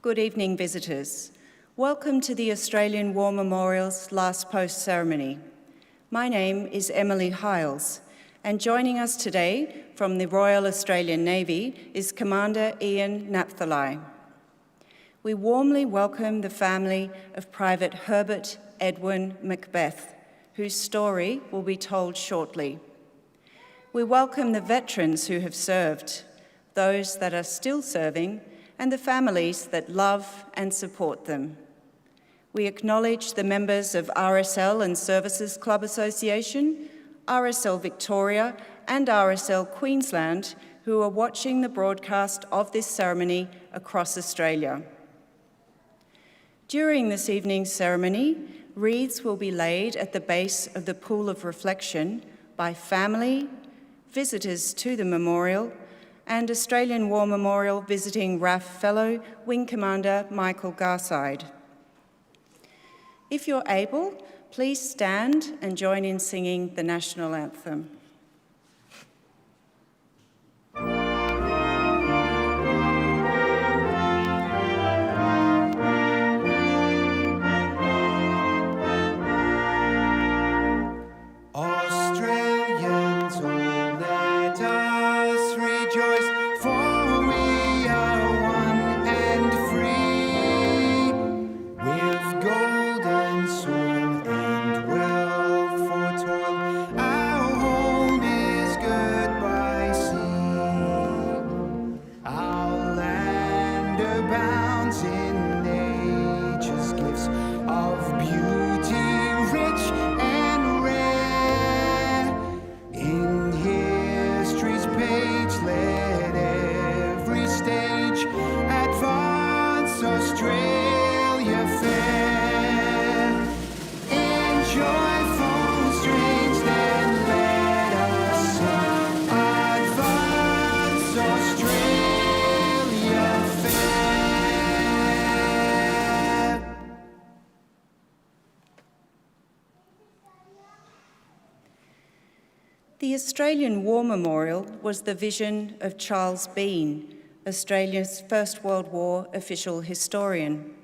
Good evening, visitors. Welcome to the Australian War Memorial's Last Post ceremony. My name is Emily Hiles, and joining us today from the Royal Australian Navy is Commander Ian Napthali. We warmly welcome the family of Private Herbert Edwin Macbeth, whose story will be told shortly. We welcome the veterans who have served, those that are still serving, and the families that love and support them. We acknowledge the members of RSL and Services Club Association, RSL Victoria, and RSL Queensland who are watching the broadcast of this ceremony across Australia. During this evening's ceremony, wreaths will be laid at the base of the Pool of Reflection by family, visitors to the memorial, and Australian War Memorial visiting RAF Fellow Wing Commander Michael Garside. If you're able, please stand and join in singing the National Anthem. The Australian War Memorial was the vision of Charles Bean, Australia's First World War official historian.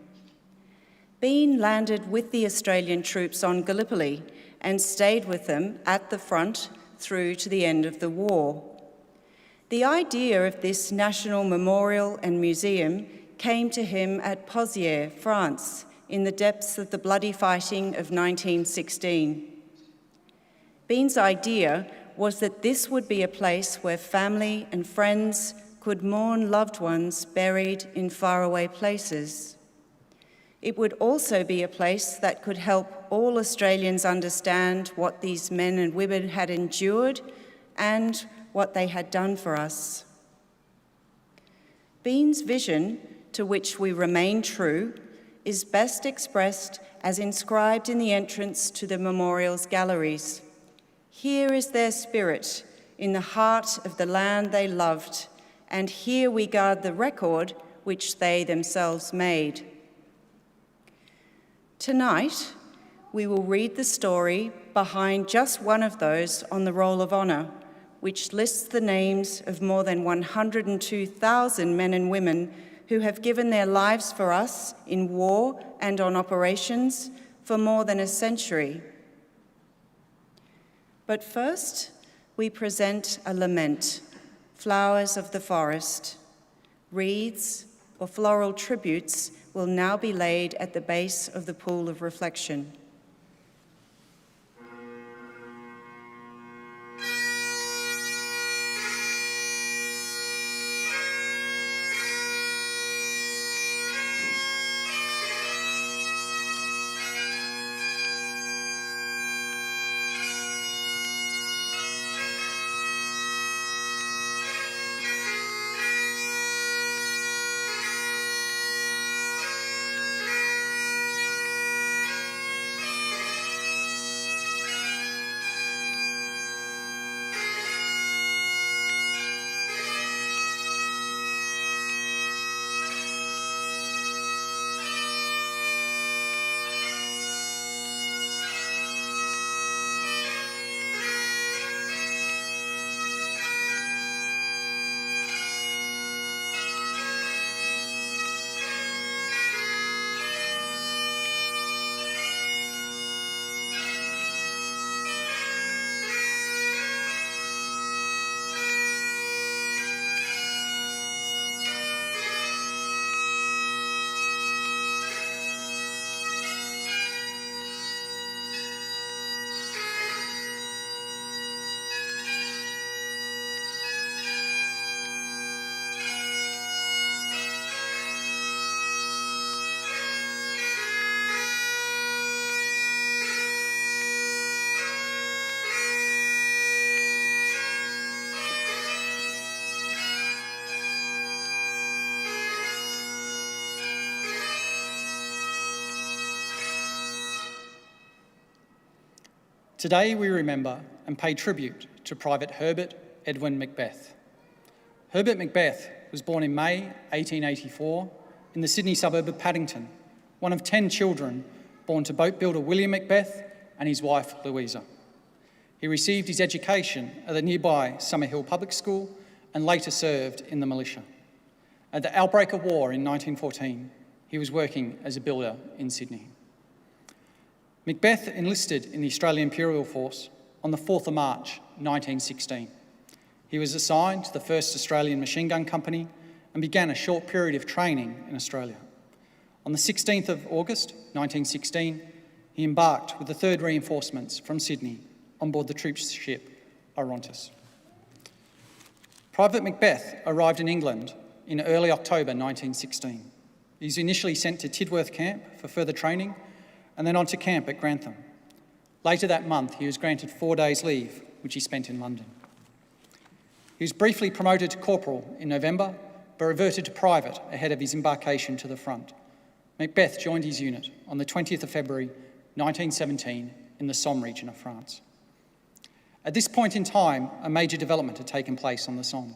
Bean landed with the Australian troops on Gallipoli and stayed with them at the front through to the end of the war. The idea of this national memorial and museum came to him at Pozières, France, in the depths of the bloody fighting of 1916. Bean's idea was that this would be a place where family and friends could mourn loved ones buried in faraway places. It would also be a place that could help all Australians understand what these men and women had endured and what they had done for us. Bean's vision, to which we remain true, is best expressed as inscribed in the entrance to the memorial's galleries. Here is their spirit in the heart of the land they loved, and here we guard the record which they themselves made. Tonight, we will read the story behind just one of those on the Roll of Honour, which lists the names of more than 102,000 men and women who have given their lives for us in war and on operations for more than a century. But first, we present a lament, Flowers of the Forest. Wreaths or floral tributes will now be laid at the base of the Pool of Reflection. Today we remember and pay tribute to Private Herbert Edwin Macbeth. Herbert Macbeth was born in May 1884 in the Sydney suburb of Paddington, one of 10 children born to boat builder William Macbeth and his wife Louisa. He received his education at the nearby Summerhill Public School and later served in the militia. At the outbreak of war in 1914, he was working as a builder in Sydney. Macbeth enlisted in the Australian Imperial Force on the 4th of March 1916. He was assigned to the 1st Australian Machine Gun Company and began a short period of training in Australia. On the 16th of August 1916, he embarked with the 3rd Reinforcements from Sydney on board the troop ship Orontes. Private Macbeth arrived in England in early October 1916. He was initially sent to Tidworth Camp for further training and then on to camp at Grantham. Later that month, he was granted 4 days' leave, which he spent in London. He was briefly promoted to corporal in November, but reverted to private ahead of his embarkation to the front. Macbeth joined his unit on the 20th of February 1917 in the Somme region of France. At this point in time, a major development had taken place on the Somme.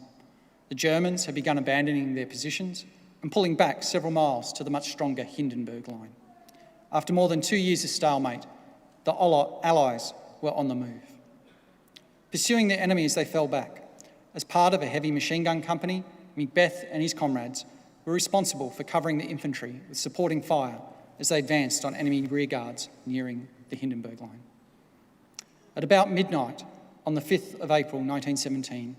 The Germans had begun abandoning their positions and pulling back several miles to the much stronger Hindenburg Line. After more than 2 years of stalemate, the Allies were on the move. Pursuing their enemy as they fell back, as part of a heavy machine gun company, Macbeth and his comrades were responsible for covering the infantry with supporting fire as they advanced on enemy rearguards nearing the Hindenburg Line. At about midnight on the 5th of April 1917,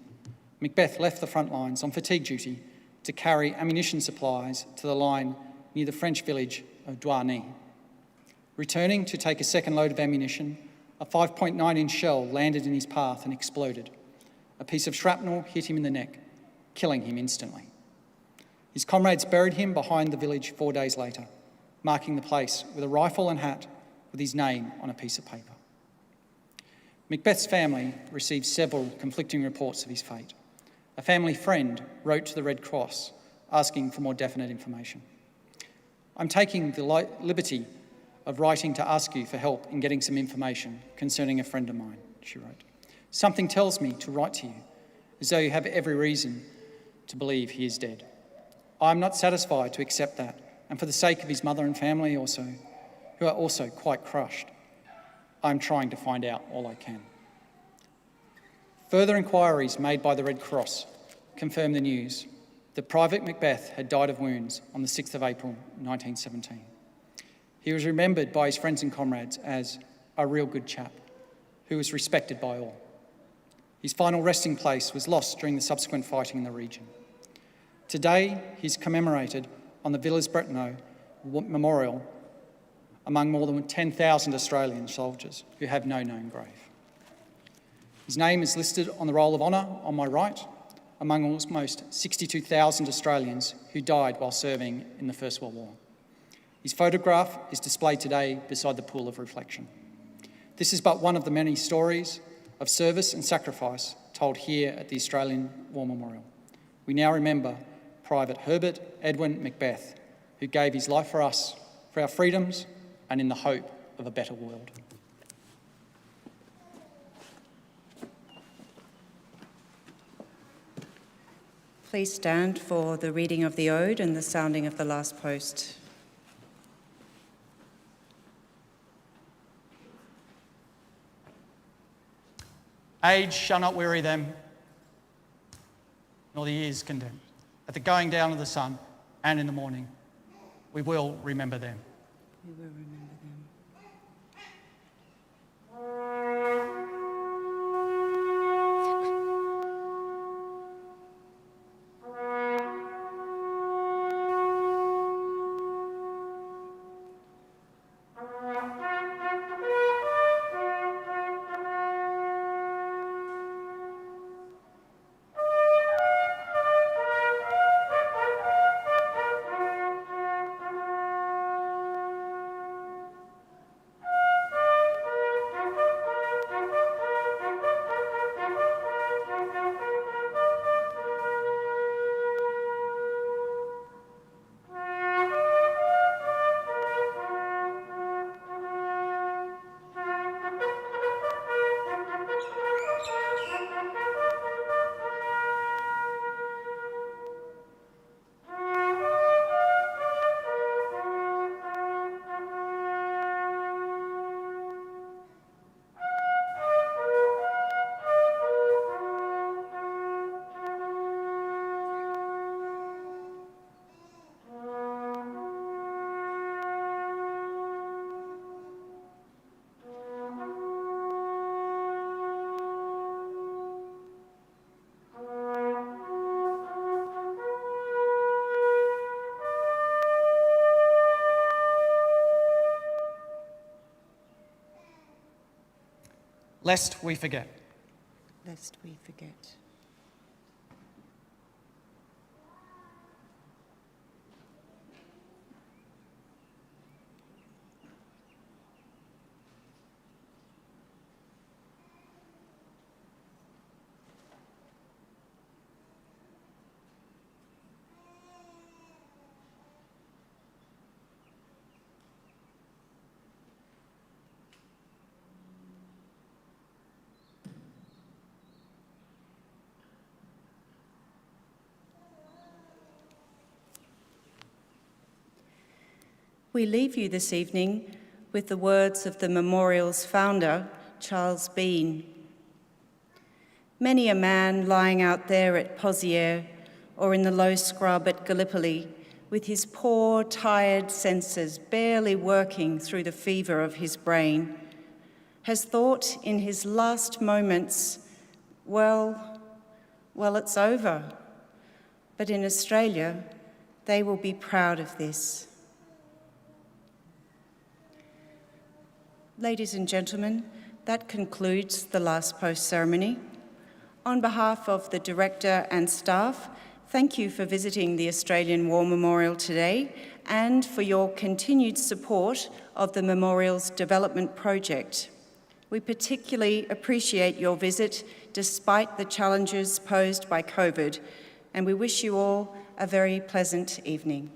Macbeth left the front lines on fatigue duty to carry ammunition supplies to the line near the French village of Douarnenez. Returning to take a second load of ammunition, a 5.9-inch shell landed in his path and exploded. A piece of shrapnel hit him in the neck, killing him instantly. His comrades buried him behind the village 4 days later, marking the place with a rifle and hat with his name on a piece of paper. Macbeth's family received several conflicting reports of his fate. A family friend wrote to the Red Cross asking for more definite information. "I'm taking the liberty of writing to ask you for help in getting some information concerning a friend of mine," she wrote. "Something tells me to write to you, as though you have every reason to believe he is dead. I am not satisfied to accept that, and for the sake of his mother and family also, who are also quite crushed, I am trying to find out all I can." Further inquiries made by the Red Cross confirmed the news that Private Macbeth had died of wounds on the 6th of April 1917. He was remembered by his friends and comrades as a real good chap who was respected by all. His final resting place was lost during the subsequent fighting in the region. Today, he's commemorated on the Villers-Bretonneux Memorial among more than 10,000 Australian soldiers who have no known grave. His name is listed on the Roll of Honour on my right, among almost 62,000 Australians who died while serving in the First World War. His photograph is displayed today beside the pool of reflection. This is but one of the many stories of service and sacrifice told here at the Australian War Memorial. We now remember Private Herbert Edwin Macbeth, who gave his life for us, for our freedoms, and in the hope of a better world. Please stand for the reading of the Ode and the sounding of the last post. Age shall not weary them, nor the years condemn. At the going down of the sun and in the morning, we will remember them. We will remember them. lest we forget. Lest we forget. We leave you this evening with the words of the memorial's founder, Charles Bean. Many a man lying out there at Pozières or in the low scrub at Gallipoli, with his poor, tired senses barely working through the fever of his brain, has thought in his last moments, well, it's over. But in Australia, they will be proud of this. Ladies and gentlemen, that concludes the last post ceremony. On behalf of the Director and staff, thank you for visiting the Australian War Memorial today and for your continued support of the Memorial's development project. We particularly appreciate your visit despite the challenges posed by COVID, and we wish you all a very pleasant evening.